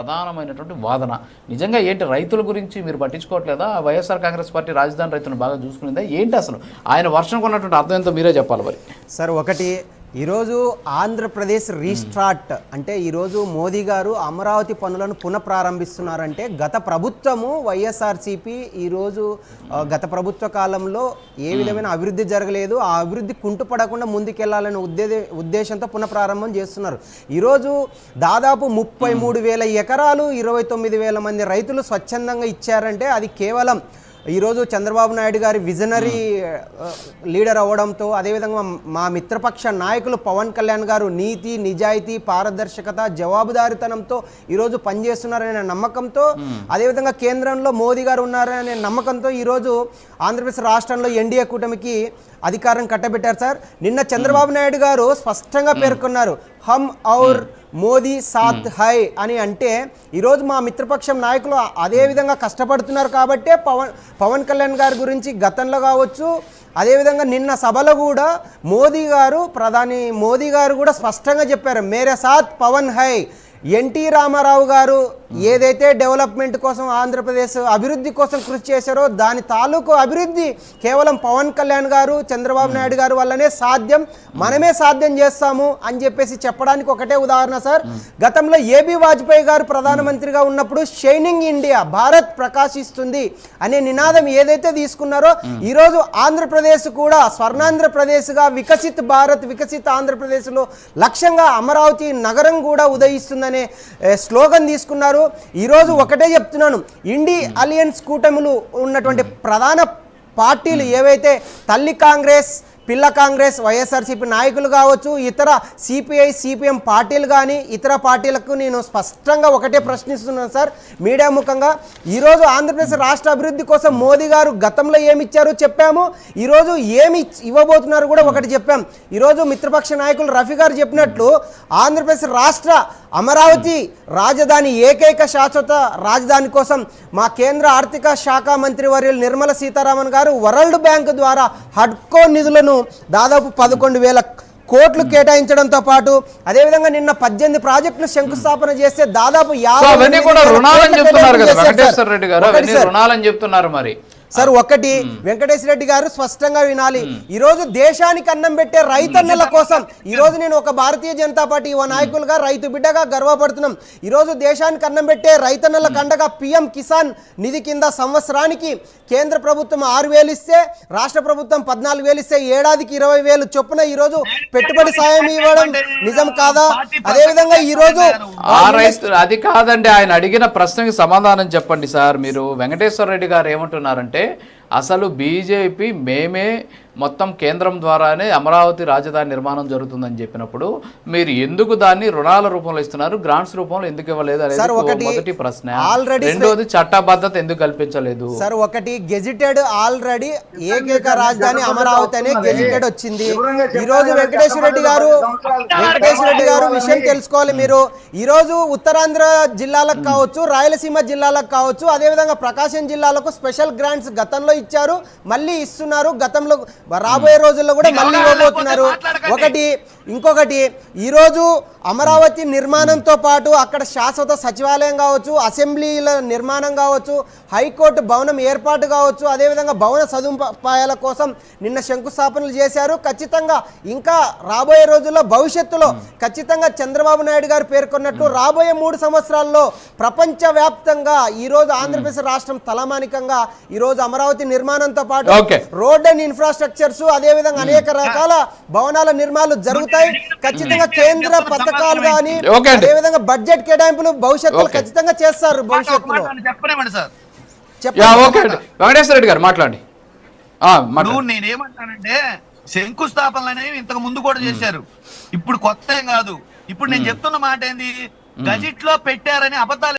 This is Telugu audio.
ప్రధానమైనటువంటి వాదన నిజంగా ఏంటి రైతుల గురించి మీరు పట్టించుకోవట్లేదా? వైఎస్ఆర్ కాంగ్రెస్ పార్టీ రాజధాని రైతులను బాగా చూసుకునేదా ఏంటి? అసలు ఆయన వర్షం కొన్నటువంటి అర్థం ఎంతో మీరే చెప్పాలి. మరి సార్, ఒకటి ఈరోజు ఆంధ్రప్రదేశ్ రీస్టార్ట్ అంటే ఈరోజు మోదీ గారు అమరావతి పనులను పునఃప్రారంభిస్తున్నారంటే గత ప్రభుత్వము వైఎస్ఆర్సీపీ ఈరోజు గత ప్రభుత్వ కాలంలో ఏ విధమైన అభివృద్ధి జరగలేదు, ఆ అభివృద్ధి కుంటుపడకుండా ముందుకెళ్లాలనే ఉద్దేశంతో పునఃప్రారంభం చేస్తున్నారు. ఈరోజు దాదాపు 33,000 ఎకరాలు 29,000 మంది రైతులు స్వచ్ఛందంగా ఇచ్చారంటే అది కేవలం ఈరోజు చంద్రబాబు నాయుడు గారి విజనరీ లీడర్ అవ్వడంతో, అదేవిధంగా మా మిత్రపక్ష నాయకులు పవన్ కళ్యాణ్ గారు నీతి, నిజాయితీ, పారదర్శకత, జవాబుదారితనంతో ఈరోజు పనిచేస్తున్నారనే నమ్మకంతో, అదేవిధంగా కేంద్రంలో మోదీ గారు ఉన్నారనే నమ్మకంతో ఈరోజు ఆంధ్రప్రదేశ్ రాష్ట్రంలో ఎన్డీఏ కూటమికి అధికారం కట్టబెట్టారు. సార్, నిన్న చంద్రబాబు నాయుడు గారు స్పష్టంగా పేర్కొన్నారు, హమ్ ఔర్ మోదీ సాత్ హై అని. అంటే ఈరోజు మా మిత్రపక్షం నాయకులు అదే విధంగా కష్టపడుతున్నారు కాబట్టే పవన్ కళ్యాణ్ గారి గురించి గతంలో కావచ్చు, అదేవిధంగా నిన్న సభలో కూడా ప్రధాని మోదీ గారు కూడా స్పష్టంగా చెప్పారు, మేరే సాత్ పవన్ హై. ఎన్టీ రామారావు గారు ఏదైతే డెవలప్మెంట్ కోసం ఆంధ్రప్రదేశ్ అభివృద్ధి కోసం కృషి చేశారో దాని తాలూకు అభివృద్ధి కేవలం పవన్ కళ్యాణ్ గారు, చంద్రబాబు నాయుడు గారు వల్లనే సాధ్యం, మనమే సాధ్యం చేస్తాము అని చెప్పేసి చెప్పడానికి ఒకటే ఉదాహరణ సార్. గతంలో ఏబి వాజ్పేయి గారు ప్రధానమంత్రిగా ఉన్నప్పుడు షైనింగ్ ఇండియా, భారత్ ప్రకాశిస్తుంది అనే నినాదం ఏదైతే తీసుకున్నారో ఈరోజు ఆంధ్రప్రదేశ్ కూడా స్వర్ణాంధ్రప్రదేశ్గా వికసిత్ భారత్, వికసిత్ ఆంధ్రప్రదేశ్లో లక్ష్యంగా అమరావతి నగరం కూడా ఉదయిస్తుందనే స్లోగన్ తీసుకున్నారు. ఈరోజు ఒకటే చెప్తున్నాను, ఇండి అలియన్స్ కూటమిలు ఉన్నటువంటి ప్రధాన పార్టీలు ఏవైతే తల్లి కాంగ్రెస్, పిల్ల కాంగ్రెస్, వైఎస్ఆర్సీపీ నాయకులు కావచ్చు, ఇతర సిపిఐ, సిపిఎం పార్టీలు కానీ ఇతర పార్టీలకు నేను స్పష్టంగా ఒకటే ప్రశ్నిస్తున్నాను సార్ మీడియా ముఖంగా. ఈరోజు ఆంధ్రప్రదేశ్ రాష్ట్ర అభివృద్ధి కోసం మోదీ గారు గతంలో ఏమి ఇచ్చారో చెప్పాము, ఈరోజు ఏమి ఇవ్వబోతున్నారు కూడా ఒకటి చెప్పాం. ఈరోజు మిత్రపక్ష నాయకులు రఫీ గారు చెప్పినట్లు ఆంధ్రప్రదేశ్ రాష్ట్ర అమరావతి రాజధాని, ఏకైక శాశ్వత రాజధాని కోసం మా కేంద్ర ఆర్థిక శాఖ మంత్రి వర్యులు నిర్మలా సీతారామన్ గారు వరల్డ్ బ్యాంక్ ద్వారా హడ్కో నిధులను దాదాపు 11,000 కోట్లు కేటాయించడంతో పాటు అదేవిధంగా నిన్న 18 ప్రాజెక్టులు శంకుస్థాపన చేస్తే దాదాపు 50 సార్, ఒకటి వెంకటేశ్వర రెడ్డి గారు స్పష్టంగా వినాలి. ఈరోజు దేశానికి అన్నం పెట్టే రైతన్నల కోసం ఈరోజు నేను ఒక భారతీయ జనతా పార్టీ యువ నాయకులుగా, రైతు బిడ్డగా గర్వపడుతున్నాం. ఈరోజు దేశానికి అన్నం పెట్టే రైతన్నల కండగా పిఎం కిసాన్ నిధి కింద సంవత్సరానికి కేంద్ర ప్రభుత్వం 6,000 ఇస్తే, రాష్ట్ర ప్రభుత్వం 14,000 ఇస్తే, ఏడాదికి 20,000 చొప్పున ఈరోజు పెట్టుబడి సాయం ఇవ్వడం నిజం కాదా? అదేవిధంగా ఈరోజు అది కాదండి, ఆయన అడిగిన ప్రశ్నకి సమాధానం చెప్పండి సార్. మీరు వెంకటేశ్వర రెడ్డి గారు ఏమంటున్నారంటే అసలు బీజేపీ మేమే మొత్తం కేంద్రం ద్వారానే అమరావతి రాజధాని నిర్మాణం జరుగుతుందని చెప్పినప్పుడు మీరు ఎందుకు దాన్ని రుణాల రూపంలో ఇస్తున్నారు, గ్రాంట్స్ రూపంలో ఎందుకు ఇవ్వలేదు అనేది మొదటి ప్రశ్న. రెండోది చట్టబద్ధత ఎందుకు కల్పించలేదు సార్? ఒకటి గెజిటెడ్ ఆల్రెడీ ఏకైక రాజధాని అమరావతి అనే గెజిటెడ్ వచ్చింది. ఈరోజు వెంకటేశ్వర రెడ్డి గారు విషయం తెలుసుకోవాలి. మీరు ఈరోజు ఉత్తరాంధ్ర జిల్లాలకు కావచ్చు, రాయలసీమ జిల్లాలకు కావచ్చు, అదేవిధంగా ప్రకాశం జిల్లాలకు స్పెషల్ గ్రాంట్స్ గతంలో ఇచ్చారు, మళ్ళీ ఇస్తున్నారు, గతంలో రాబోయే రోజుల్లో కూడా మళ్ళీ ఇవ్వబోతున్నారు. ఇంకొకటి ఈరోజు అమరావతి నిర్మాణంతో పాటు అక్కడ శాశ్వత సచివాలయం కావచ్చు, అసెంబ్లీల నిర్మాణం కావచ్చు, హైకోర్టు భవనం ఏర్పాటు కావచ్చు, అదేవిధంగా భవన సదుపాయాల కోసం నిన్న శంకుస్థాపనలు చేశారు. ఖచ్చితంగా ఇంకా రాబోయే రోజుల్లో భవిష్యత్తులో ఖచ్చితంగా చంద్రబాబు నాయుడు గారు పేర్కొన్నట్టు రాబోయే 3 సంవత్సరాల్లో ప్రపంచవ్యాప్తంగా ఈరోజు ఆంధ్రప్రదేశ్ రాష్ట్రం తలమానికంగా ఈరోజు అమరావతి నిర్మాణంతో పాటు రోడ్ అండ్ ఇన్ఫ్రాస్ట్రక్చర్స్, అదేవిధంగా అనేక రకాల భవనాల నిర్మాణాలు జరుగుతాయి. ఖచ్చితంగా కేంద్ర పథకాలు కానీ అదేవిధంగా బడ్జెట్ కేటాయింపులు భవిష్యత్తులో ఖచ్చితంగా చేస్తారు. భవిష్యత్తులో వెంకటేశ్వర రెడ్డి గారు మాట్లాడి. నేనేమంటానంటే శంకుస్థాపనలు అనేవి ఇంతకు ముందు కూడా చేశారు, ఇప్పుడు కొత్త ఏం కాదు. ఇప్పుడు నేను చెప్తున్న మాట ఏంది, గజెట్ లో పెట్టారని అబద్ధాలు